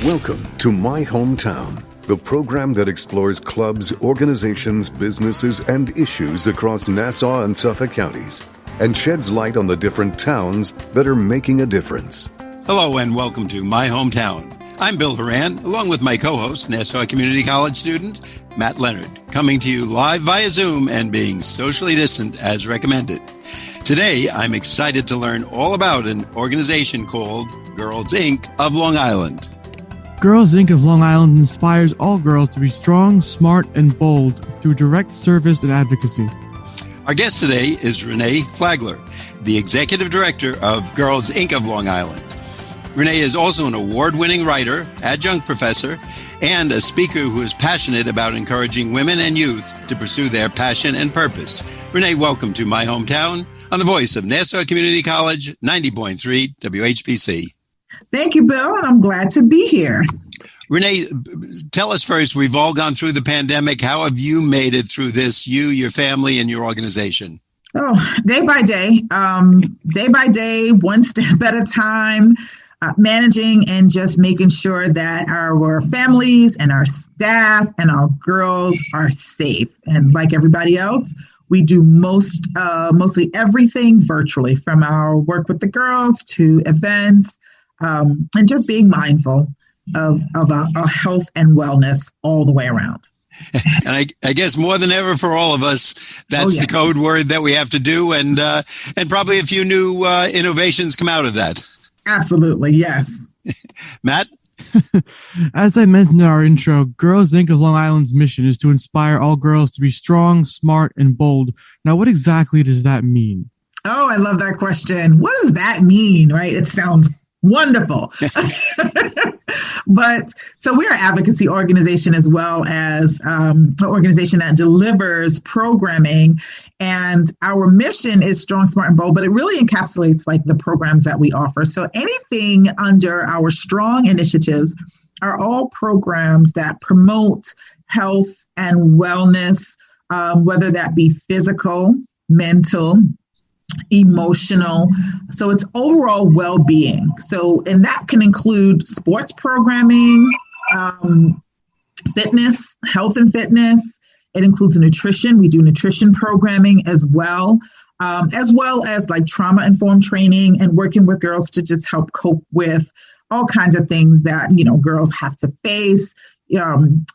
Welcome to My Hometown, the program that explores clubs, organizations, businesses, and issues across Nassau and Suffolk counties and sheds light on the different towns that are making a difference. Hello and welcome to My Hometown. I'm Bill Horan, along with my co-host, Nassau Community College student Matt Leonard, coming to you live via Zoom and being socially distant as recommended. Today, I'm excited to learn all about an organization called Girls Inc. of Long Island. Girls Inc. of Long Island inspires all girls to be strong, smart, and bold through direct service and advocacy. Our guest today is Renee Flagler, the Executive Director of Girls Inc. of Long Island. Renee is also an award-winning writer, adjunct professor, and a speaker who is passionate about encouraging women and youth to pursue their passion and purpose. Renee, welcome to My Hometown on the voice of Nassau Community College, 90.3 WHPC. Thank you, Bill, and I'm glad to be here. Renee, tell us first, we've all gone through the pandemic. How have you made it through this, you, your family, and your organization? Oh, day by day, one step at a time, managing and just making sure that our families and our staff and our girls are safe. And like everybody else, we do mostly everything virtually, from our work with the girls to events, and just being mindful of our health and wellness all the way around. And I guess more than ever for all of us, that's the code word that we have to do, and probably a few new innovations come out of that. Absolutely, yes. Matt? As I mentioned in our intro, Girls Inc. of Long Island's mission is to inspire all girls to be strong, smart, and bold. Now, what exactly does that mean? Oh, I love that question. What does that mean, right? It sounds wonderful. But so we're an advocacy organization as well as an organization that delivers programming. And our mission is strong, smart, and bold, but it really encapsulates like the programs that we offer. So anything under our strong initiatives are all programs that promote health and wellness, whether that be physical, mental, emotional. So it's overall well-being. So, and that can include sports programming, fitness, health and fitness. It includes nutrition. We do nutrition programming as well as like trauma-informed training and working with girls to just help cope with all kinds of things that, girls have to face.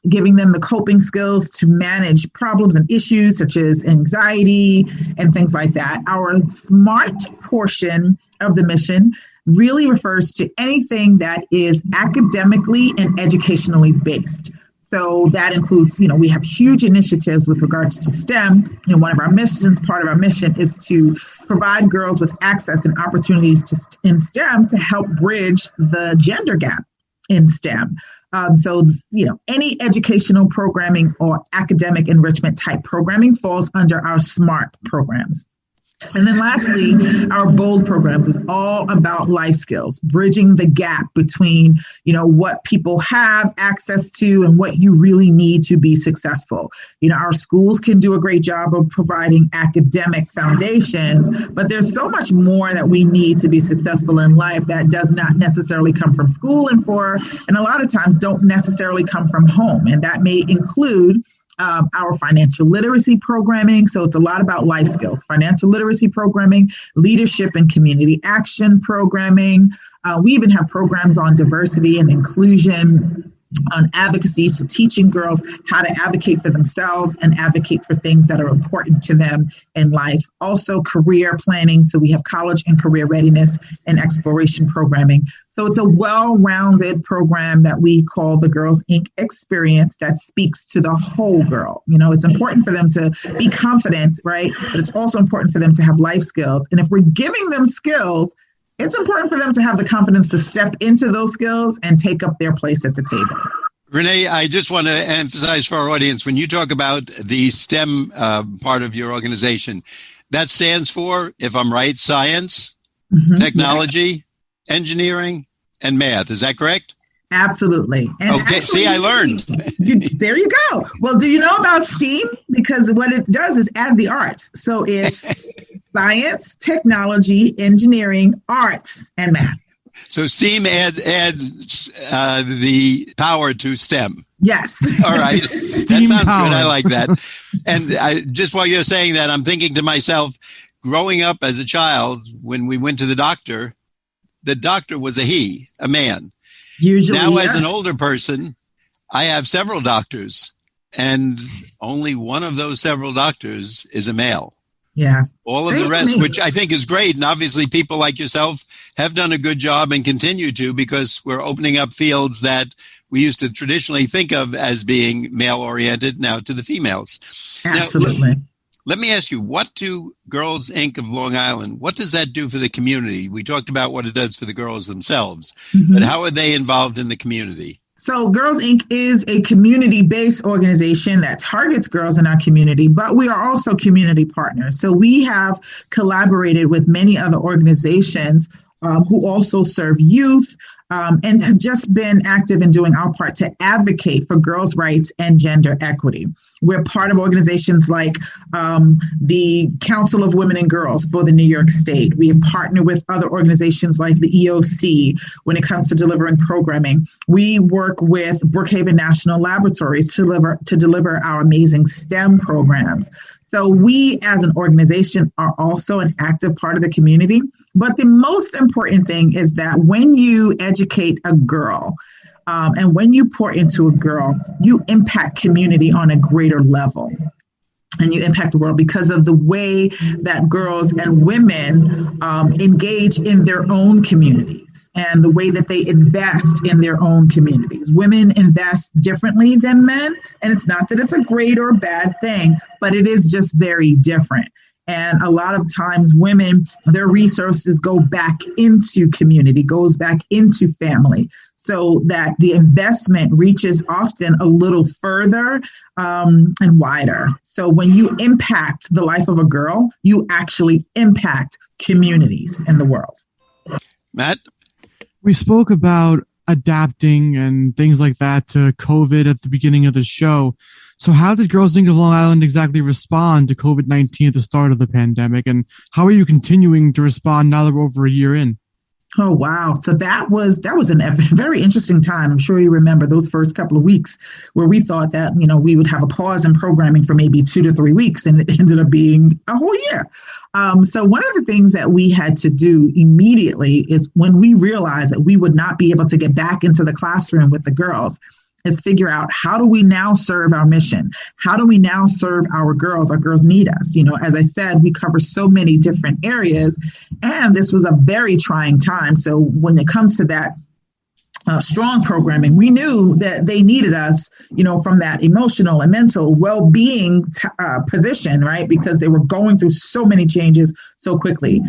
Giving them the coping skills to manage problems and issues such as anxiety and things like that. Our SMART portion of the mission really refers to anything that is academically and educationally based. So that includes, we have huge initiatives with regards to STEM. And one of our missions, part of our mission, is to provide girls with access and opportunities in STEM to help bridge the gender gap in STEM. So, any educational programming or academic enrichment type programming falls under our SMART programs. And then lastly, our BOLD programs is all about life skills, bridging the gap between, what people have access to and what you really need to be successful. Our schools can do a great job of providing academic foundations, but there's so much more that we need to be successful in life that does not necessarily come from school and a lot of times don't necessarily come from home. And that may include our financial literacy programming. So it's a lot about life skills, financial literacy programming, leadership and community action programming. We even have programs on diversity and inclusion, on advocacy. So teaching girls how to advocate for themselves and advocate for things that are important to them in life. Also career planning. So we have college and career readiness and exploration programming. So it's a well-rounded program that we call the Girls Inc. experience that speaks to the whole girl. It's important for them to be confident, right? But it's also important for them to have life skills. And if we're giving them skills, it's important for them to have the confidence to step into those skills and take up their place at the table. Renee, I just want to emphasize for our audience, when you talk about the STEM part of your organization, that stands for, if I'm right, science, technology, engineering, and math. Is that correct? Absolutely. And okay, see, I learned. There you go. Well, do you know about STEAM? Because what it does is add the arts. So it's science, technology, engineering, arts, and math. So STEAM adds the power to STEM. Yes. All right. That sounds power. good. I like that. And just while you're saying that, I'm thinking to myself, growing up as a child, when we went to the doctor was a man. Usually, now, as an older person, I have several doctors, and only one of those several doctors is a male. Yeah. All of the rest, which I think is great. And obviously people like yourself have done a good job and continue to, because we're opening up fields that we used to traditionally think of as being male oriented now to the females. Absolutely. Now, let me ask you, what do Girls Inc. of Long Island, what does that do for the community? We talked about what it does for the girls themselves, but how are they involved in the community? So Girls Inc. is a community-based organization that targets girls in our community, but we are also community partners. So we have collaborated with many other organizations who also serve youth and have just been active in doing our part to advocate for girls' rights and gender equity. We're part of organizations like the Council of Women and Girls for the New York State. We have partnered with other organizations like the EOC when it comes to delivering programming. We work with Brookhaven National Laboratories to deliver our amazing STEM programs. So we as an organization are also an active part of the community. But the most important thing is that when you educate a girl, and when you pour into a girl, you impact community on a greater level. And you impact the world because of the way that girls and women engage in their own communities and the way that they invest in their own communities. Women invest differently than men. And it's not that it's a great or bad thing, but it is just very different. And a lot of times women, their resources go back into community, goes back into family, so that the investment reaches often a little further and wider. So when you impact the life of a girl, you actually impact communities in the world. Matt? We spoke about adapting and things like that to COVID at the beginning of the show. So how did Girls Inc. of Long Island exactly respond to COVID-19 at the start of the pandemic? And how are you continuing to respond now that we're over a year in? Oh, wow. So that was a very interesting time. I'm sure you remember those first couple of weeks where we thought that, we would have a pause in programming for maybe 2 to 3 weeks, and it ended up being a whole year. So one of the things that we had to do immediately is when we realized that we would not be able to get back into the classroom with the girls, is figure out, how do we now serve our mission? How do we now serve our girls? Our girls need us. As I said, we cover so many different areas, and this was a very trying time. So when it comes to that strong programming, we knew that they needed us, from that emotional and mental well-being position, right? Because they were going through so many changes so quickly.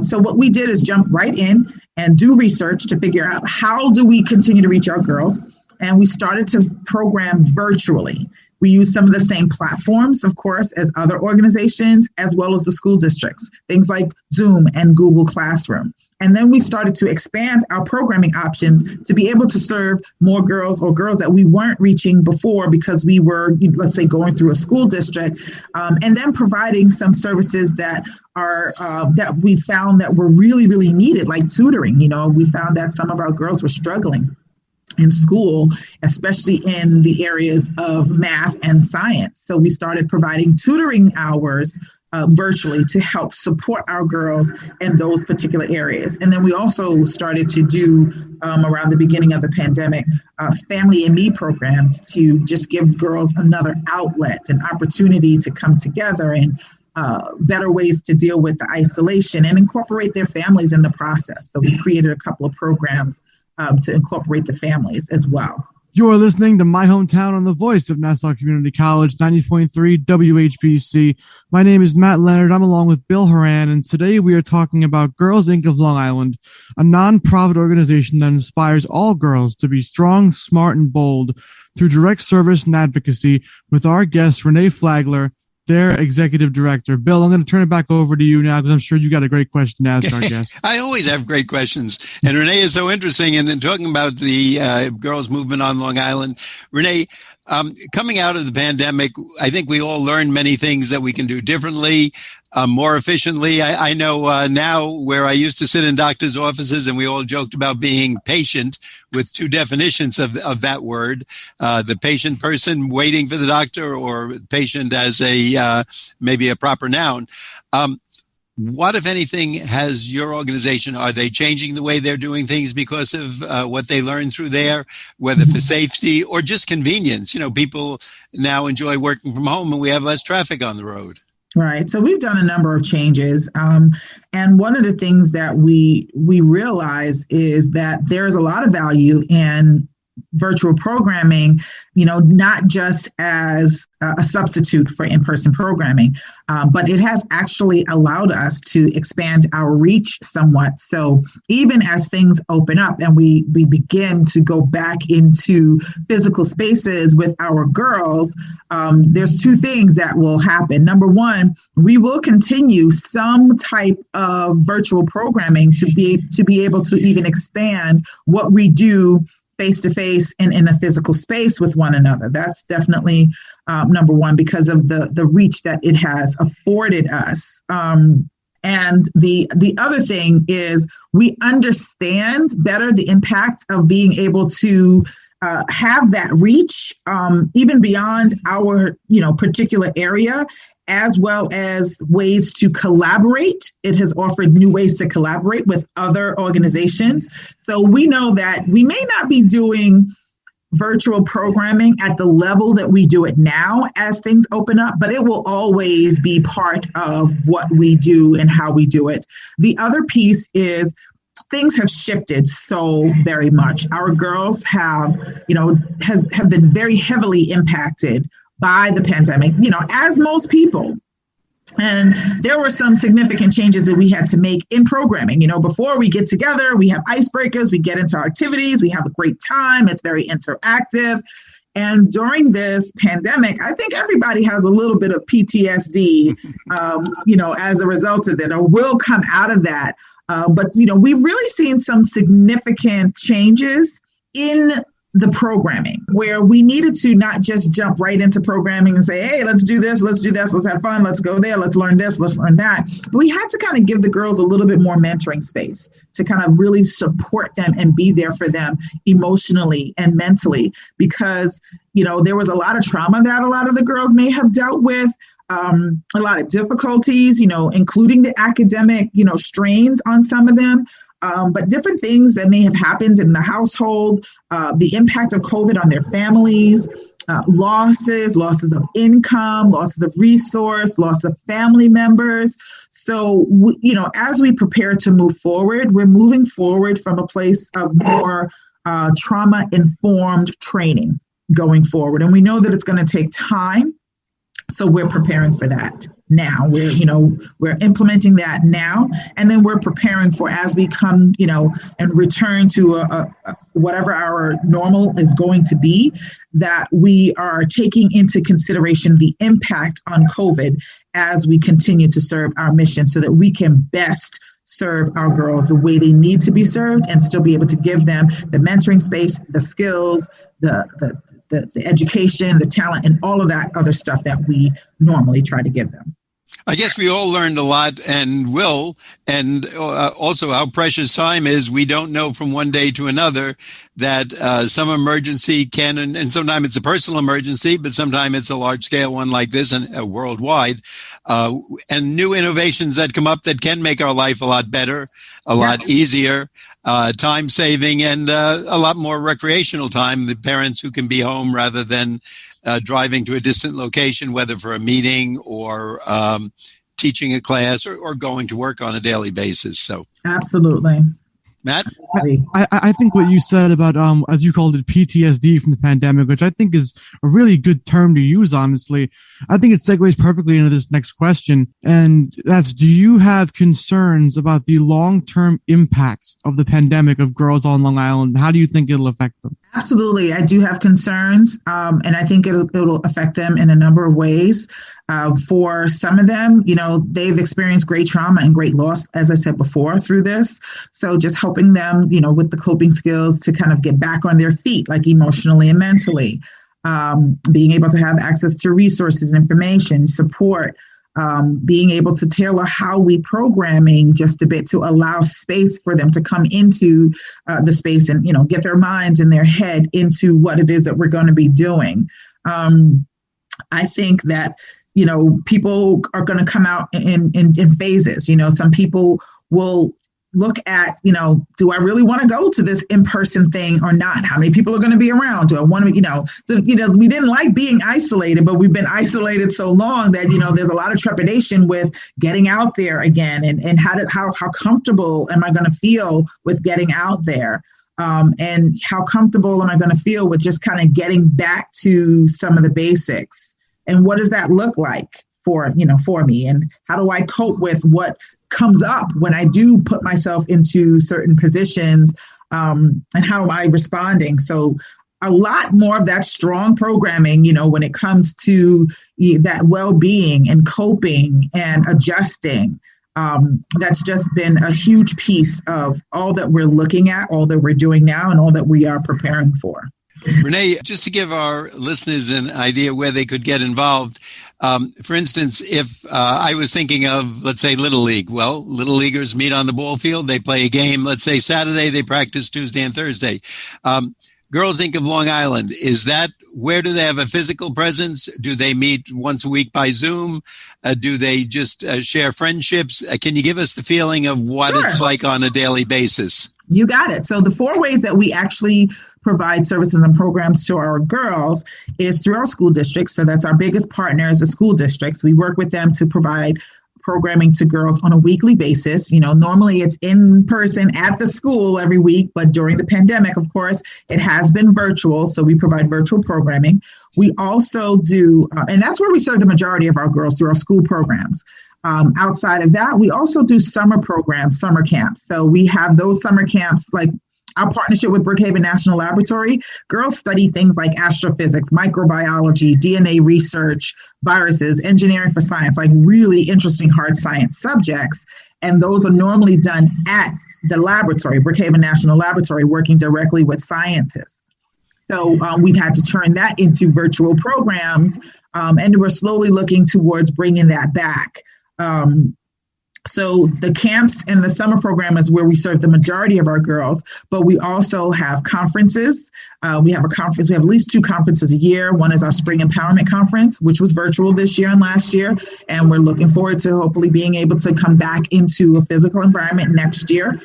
So what we did is jump right in and do research to figure out, how do we continue to reach our girls? And we started to program virtually. We use some of the same platforms, of course, as other organizations, as well as the school districts, things like Zoom and Google Classroom. And then we started to expand our programming options to be able to serve more girls, or girls that we weren't reaching before because we were, let's say, going through a school district, and then providing some services that are that we found that were really, really needed, like tutoring. We found that some of our girls were struggling in school, especially in the areas of math and science. So we started providing tutoring hours virtually to help support our girls in those particular areas. And then we also started to do, around the beginning of the pandemic, Family and Me programs to just give girls another outlet, an opportunity to come together, and better ways to deal with the isolation and incorporate their families in the process. So we created a couple of programs to incorporate the families as well. You're listening to My Hometown on the voice of Nassau Community College, 90.3 WHPC. My name is Matt Leonard. I'm along with Bill Horan, and today we are talking about Girls Inc. of Long Island, a nonprofit organization that inspires all girls to be strong, smart, and bold through direct service and advocacy, with our guest, Renee Flagler, their executive director. Bill, I'm going to turn it back over to you now, because I'm sure you got a great question to ask our guest. I always have great questions. And Renee is so interesting. And in talking about the girls movement on Long Island, Renee, coming out of the pandemic, I think we all learned many things that we can do differently. more efficiently. I know now where I used to sit in doctors' offices, and we all joked about being patient with two definitions of that word, the patient person waiting for the doctor, or patient as maybe a proper noun. What, if anything, has your organization? Are they changing the way they're doing things because of what they learned through there, whether for safety or just convenience? People now enjoy working from home, and we have less traffic on the road. Right. So we've done a number of changes. And one of the things that we realize is that there's a lot of value in virtual programming, not just as a substitute for in-person programming, but it has actually allowed us to expand our reach somewhat. So even as things open up and we begin to go back into physical spaces with our girls, there's two things that will happen. Number one, we will continue some type of virtual programming to be able to even expand what we do face-to-face and in a physical space with one another. That's definitely number one, because of the reach that it has afforded us. And the other thing is we understand better the impact of being able to have that reach even beyond our particular area, as well as ways to collaborate. It has offered new ways to collaborate with other organizations. So we know that we may not be doing virtual programming at the level that we do it now as things open up, but it will always be part of what we do and how we do it. The other piece is things have shifted so very much. Our girls have been very heavily impacted by the pandemic, as most people. And there were some significant changes that we had to make in programming. Before we get together, we have icebreakers, we get into our activities, we have a great time. It's very interactive. And during this pandemic, I think everybody has a little bit of PTSD, as a result of it, or will come out of that. But we've really seen some significant changes in the programming, where we needed to not just jump right into programming and say, hey, let's do this, let's have fun, let's go there, let's learn this, let's learn that. But we had to kind of give the girls a little bit more mentoring space to kind of really support them and be there for them emotionally and mentally, because, there was a lot of trauma that a lot of the girls may have dealt with, a lot of difficulties, including the academic, strains on some of them. But different things that may have happened in the household, the impact of COVID on their families, losses of income, losses of resource, loss of family members. So, as we prepare to move forward, we're moving forward from a place of more trauma-informed training going forward. And we know that it's going to take time. So we're preparing for that now. We're implementing that now, and then we're preparing for as we come, and return to whatever our normal is going to be, that we are taking into consideration the impact on COVID as we continue to serve our mission, so that we can best serve our girls the way they need to be served and still be able to give them the mentoring space, the skills, the education, the talent, and all of that other stuff that we normally try to give them. I guess we all learned a lot and will, and also how precious time is. We don't know from one day to another that some emergency can, and sometimes it's a personal emergency, but sometimes it's a large-scale one like this and worldwide, and new innovations that come up that can make our life a lot better, a lot easier, time-saving, and a lot more recreational time. The parents who can be home rather than driving to a distant location, whether for a meeting or teaching a class or going to work on a daily basis. So, absolutely. Matt? I think what you said about, as you called it, PTSD from the pandemic, which I think is a really good term to use, honestly. I think it segues perfectly into this next question. And that's, do you have concerns about the long-term impacts of the pandemic of girls on Long Island? How do you think it'll affect them? Absolutely. I do have concerns. And I think it'll affect them in a number of ways. For some of them, they've experienced great trauma and great loss, as I said before, through this. So just helping them, with the coping skills to kind of get back on their feet, like emotionally and mentally, being able to have access to resources, information, support, being able to tailor how we programming just a bit to allow space for them to come into the space and, get their minds and their head into what it is that we're going to be doing. I think that, people are going to come out in phases. Some people will look at, do I really want to go to this in-person thing or not? How many people are going to be around? Do I want to, we didn't like being isolated, but we've been isolated so long that, there's a lot of trepidation with getting out there again. And how comfortable am I going to feel with getting out there? And how comfortable am I going to feel with just kind of getting back to some of the basics? And what does that look like for me? And how do I cope with what comes up when I do put myself into certain positions, and how am I responding? So a lot more of that strong programming, when it comes to that well-being and coping and adjusting. That's just been a huge piece of all that we're looking at, all that we're doing now, and all that we are preparing for. Renee, just to give our listeners an idea where they could get involved, for instance, if I was thinking of, let's say, Little League. Well, Little Leaguers meet on the ball field. They play a game, let's say Saturday. They practice Tuesday and Thursday. Girls Inc. of Long Island, where do they have a physical presence? Do they meet once a week by Zoom? Do they just share friendships? Can you give us the feeling of what Sure. It's like on a daily basis? You got it. So the 4 ways that we actually provide services and programs to our girls is through our school districts. So that's our biggest partner is the school districts. We work with them to provide programming to girls on a weekly basis. Normally it's in person at the school every week, but during the pandemic, of course, it has been virtual. So we provide virtual programming. We also do, and that's where we serve the majority of our girls through our school programs. Outside of that, we also do summer programs, summer camps. So we have those summer camps, like our partnership with Brookhaven National Laboratory. Girls study things like astrophysics, microbiology, DNA research, viruses, engineering for science, like really interesting hard science subjects. And those are normally done at the laboratory, Brookhaven National Laboratory, working directly with scientists. So we've had to turn that into virtual programs, and we're slowly looking towards bringing that back. So the camps and the summer program is where we serve the majority of our girls, but we also have conferences. We have at least 2 conferences a year. One is our Spring Empowerment Conference, which was virtual this year and last year. And we're looking forward to hopefully being able to come back into a physical environment next year.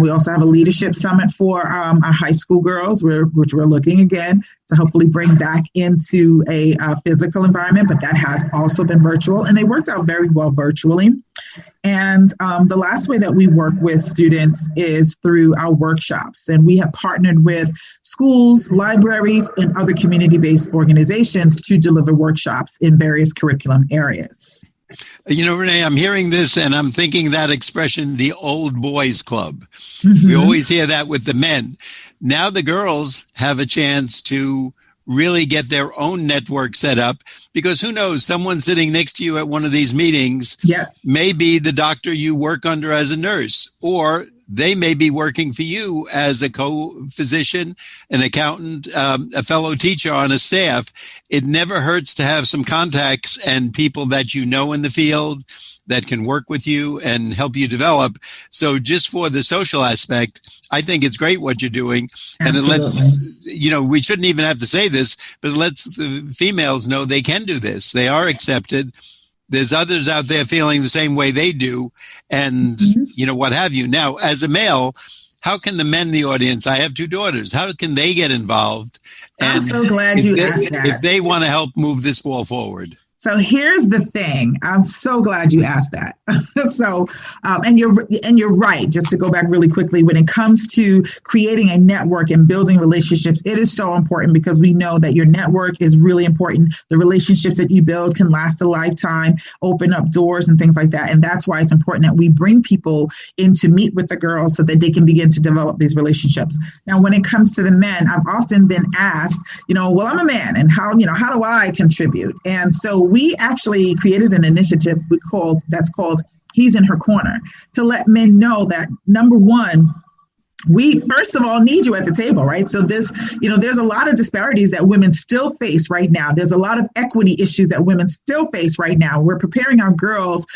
We also have a leadership summit for our high school girls, which we're looking again to hopefully bring back into a physical environment, but that has also been virtual, and they worked out very well virtually. And the last way that we work with students is through our workshops, and we have partnered with schools, libraries, and other community-based organizations to deliver workshops in various curriculum areas. Renee, I'm hearing this and I'm thinking that expression, the old boys club. Mm-hmm. We always hear that with the men. Now the girls have a chance to really get their own network set up, because who knows, someone sitting next to you at one of these meetings may be the doctor you work under as a nurse, or they may be working for you as a co-physician, an accountant, a fellow teacher on a staff. It never hurts to have some contacts and people that you know in the field that can work with you and help you develop. So just for the social aspect, I think it's great what you're doing. Absolutely. And it lets, we shouldn't even have to say this, but it lets the females know they can do this. They are accepted. There's others out there feeling the same way they do, and, what have you. Now, as a male, how can the men in the audience, I have 2 daughters, how can they get involved? And I'm so glad you asked that. If they want to help move this ball forward. So here's the thing. I'm so glad you asked that. And you're right. Just to go back really quickly, when it comes to creating a network and building relationships, it is so important, because we know that your network is really important. The relationships that you build can last a lifetime, open up doors and things like that. And that's why it's important that we bring people in to meet with the girls so that they can begin to develop these relationships. Now, when it comes to the men, I've often been asked, well, I'm a man, and how do I contribute? And so we actually created an initiative that's called He's in Her Corner, to let men know that, number one, we first of all need you at the table, right? So there's a lot of disparities that women still face right now. There's a lot of equity issues that women still face right now. We're preparing our girls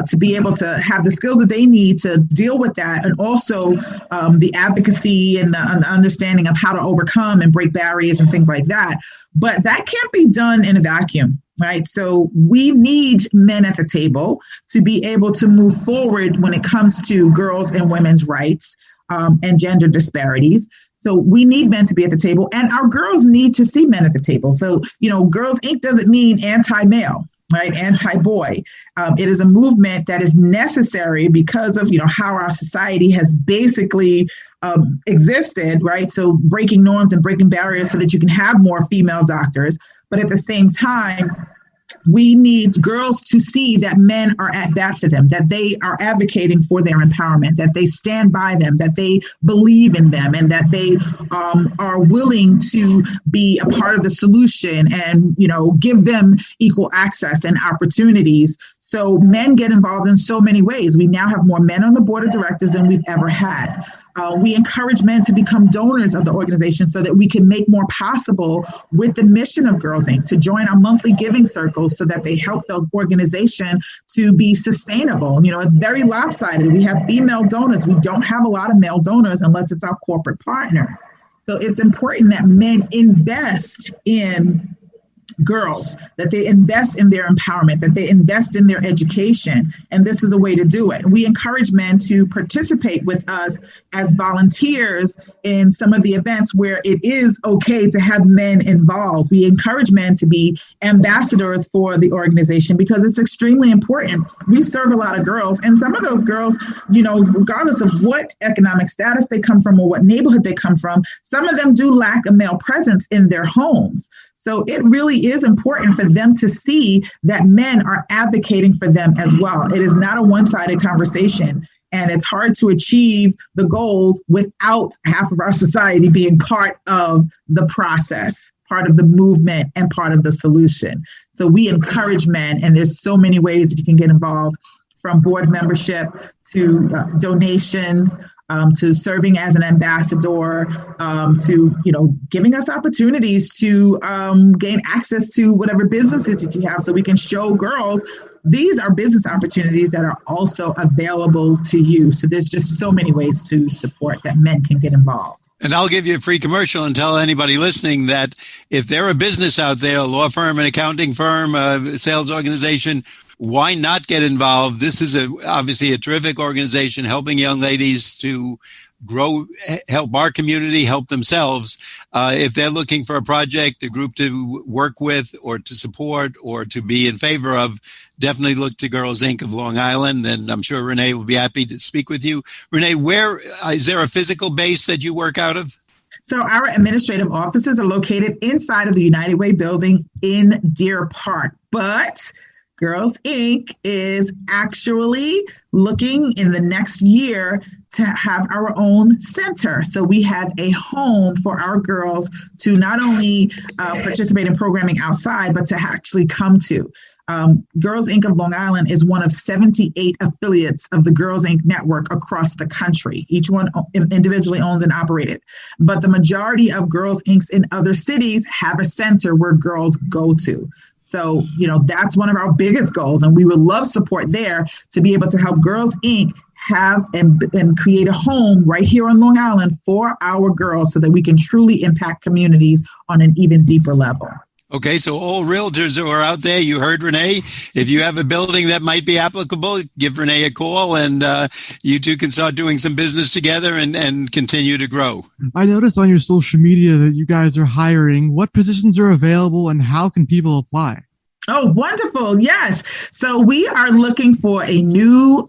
to be able to have the skills that they need to deal with that, and also the advocacy and the understanding of how to overcome and break barriers and things like that. But that can't be done in a vacuum. Right. So we need men at the table to be able to move forward when it comes to girls' and women's rights and gender disparities. So we need men to be at the table, and our girls need to see men at the table. So, Girls Inc. doesn't mean anti-male, right? Anti-boy. It is a movement that is necessary because of, how our society has basically existed, right? So breaking norms and breaking barriers so that you can have more female doctors. But at the same time, we need girls to see that men are at bat for them, that they are advocating for their empowerment, that they stand by them, that they believe in them, and that they are willing to be a part of the solution and, give them equal access and opportunities. So men get involved in so many ways. We now have more men on the board of directors than we've ever had. We encourage men to become donors of the organization so that we can make more possible with the mission of Girls Inc., to join our monthly giving circles so that they help the organization to be sustainable. It's very lopsided. We have female donors. We don't have a lot of male donors unless it's our corporate partners. So it's important that men invest in girls, that they invest in their empowerment, that they invest in their education. And this is a way to do it. We encourage men to participate with us as volunteers in some of the events where it is okay to have men involved. We encourage men to be ambassadors for the organization because it's extremely important. We serve a lot of girls, and some of those girls, regardless of what economic status they come from or what neighborhood they come from, some of them do lack a male presence in their homes. So it really is important for them to see that men are advocating for them as well. It is not a one-sided conversation, and it's hard to achieve the goals without half of our society being part of the process, part of the movement, and part of the solution. So we encourage men, and there's so many ways that you can get involved, from board membership to donations, to serving as an ambassador, to, giving us opportunities to gain access to whatever businesses that you have so we can show girls these are business opportunities that are also available to you. So there's just so many ways to support that men can get involved. And I'll give you a free commercial and tell anybody listening that if they're a business out there, a law firm, an accounting firm, a sales organization, why not get involved? This is obviously a terrific organization helping young ladies to grow, help our community, help themselves. If they're looking for a project, a group to work with or to support or to be in favor of, definitely look to Girls Inc. of Long Island. And I'm sure Renee will be happy to speak with you. Renee, where is there a physical base that you work out of? So our administrative offices are located inside of the United Way building in Deer Park, but Girls Inc. is actually looking in the next year to have our own center. So we have a home for our girls to not only participate in programming outside, but to actually come to. Girls Inc. of Long Island is one of 78 affiliates of the Girls Inc. network across the country. Each one individually owns and operated. But the majority of Girls Inc. in other cities have a center where girls go to. So, that's one of our biggest goals. And we would love support there to be able to help Girls Inc. have and create a home right here on Long Island for our girls so that we can truly impact communities on an even deeper level. Okay, so all realtors who are out there, you heard Renee. If you have a building that might be applicable, give Renee a call, and you two can start doing some business together and continue to grow. I noticed on your social media that you guys are hiring. What positions are available, and how can people apply? Oh, wonderful. Yes. So we are looking for a new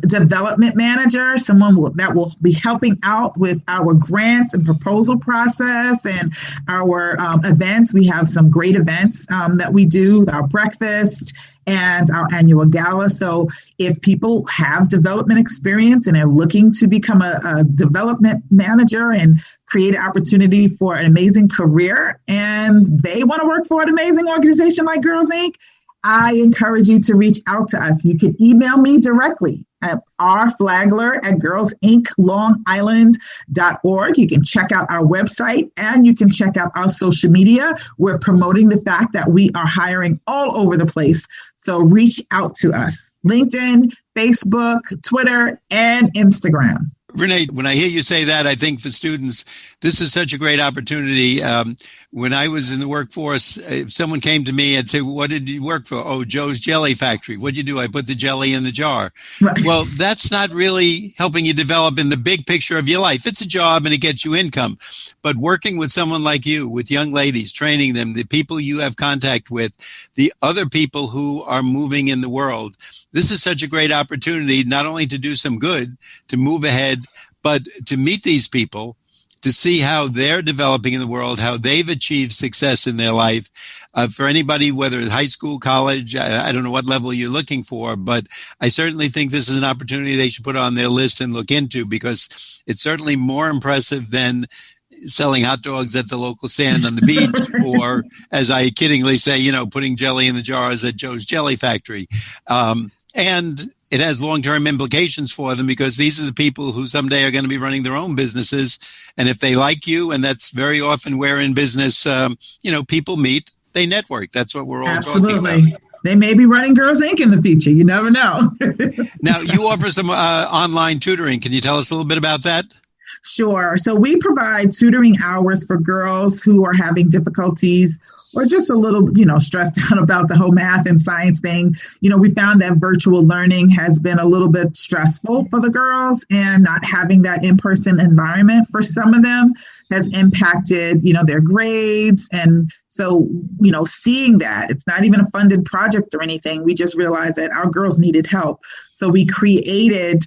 development manager, someone that will be helping out with our grants and proposal process and our events. We have some great events that we do, our breakfast and our annual gala. So if people have development experience and are looking to become a development manager and create an opportunity for an amazing career, and they want to work for an amazing organization like Girls Inc., I encourage you to reach out to us. You can email me directly at rflagler@girlsinklongisland.org. You can check out our website and you can check out our social media. We're promoting the fact that we are hiring all over the place. So reach out to us. LinkedIn, Facebook, Twitter, and Instagram. Renee, when I hear you say that, I think for students, this is such a great opportunity. When I was in the workforce, if someone came to me and said, what did you work for? Oh, Joe's Jelly Factory. What'd you do? I put the jelly in the jar. Right. Well, that's not really helping you develop in the big picture of your life. It's a job and it gets you income. But working with someone like you, with young ladies, training them, the people you have contact with, the other people who are moving in the world, this is such a great opportunity, not only to do some good, to move ahead, but to meet these people, to see how they're developing in the world, how they've achieved success in their life. For anybody, whether it's high school, college, I don't know what level you're looking for, but I certainly think this is an opportunity they should put on their list and look into, because it's certainly more impressive than selling hot dogs at the local stand on the beach, or, as I kiddingly say, putting jelly in the jars at Joe's Jelly Factory. And it has long-term implications for them, because these are the people who someday are going to be running their own businesses. And if they like you, and that's very often where in business, people meet, they network. That's what we're all talking about. They may be running Girls Inc. in the future. You never know. Now, you offer some online tutoring. Can you tell us a little bit about that? Sure. So we provide tutoring hours for girls who are having difficulties or just a little, stressed out about the whole math and science thing. We found that virtual learning has been a little bit stressful for the girls, and not having that in-person environment for some of them has impacted, their grades. And so, seeing that, it's not even a funded project or anything. We just realized that our girls needed help. So we created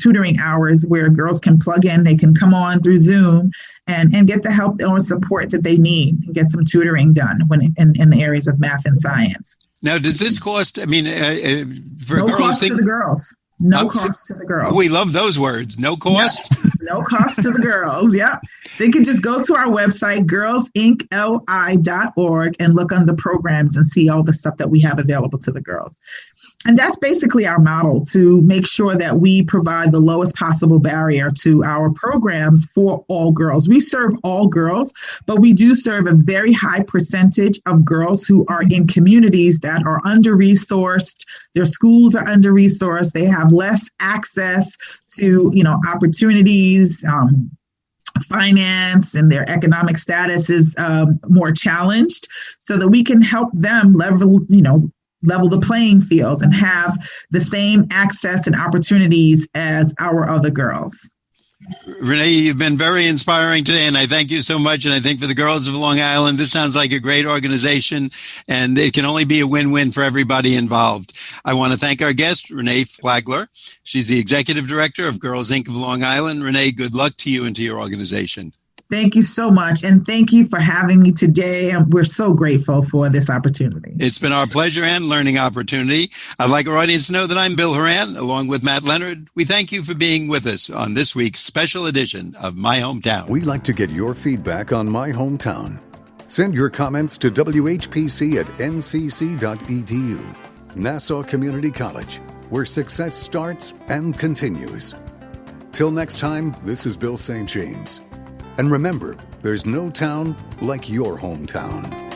tutoring hours where girls can plug in, they can come on through Zoom and get the help or support that they need and get some tutoring done when in the areas of math and science. Now, does this cost, for no girls? Cost to the girls. No cost to the girls. We love those words. No cost? Yep. No cost to the girls. Yep. They can just go to our website, girlsinkli.org, and look under programs and see all the stuff that we have available to the girls. And that's basically our model, to make sure that we provide the lowest possible barrier to our programs for all girls. We serve all girls, but we do serve a very high percentage of girls who are in communities that are under-resourced. Their schools are under-resourced. They have less access to, opportunities, finance, and their economic status is more challenged, so that we can help them level the playing field and have the same access and opportunities as our other girls. Renee, you've been very inspiring today, and I thank you so much. And I think for the girls of Long Island, this sounds like a great organization, and it can only be a win-win for everybody involved. I want to thank our guest, Renee Flagler. She's the Executive Director of Girls Inc. of Long Island. Renee, good luck to you and to your organization. Thank you so much. And thank you for having me today. We're so grateful for this opportunity. It's been our pleasure and learning opportunity. I'd like our audience to know that I'm Bill Horan, along with Matt Leonard. We thank you for being with us on this week's special edition of My Hometown. We'd like to get your feedback on My Hometown. Send your comments to WHPC@ncc.edu. Nassau Community College, where success starts and continues. Till next time, this is Bill St. James. And remember, there's no town like your hometown.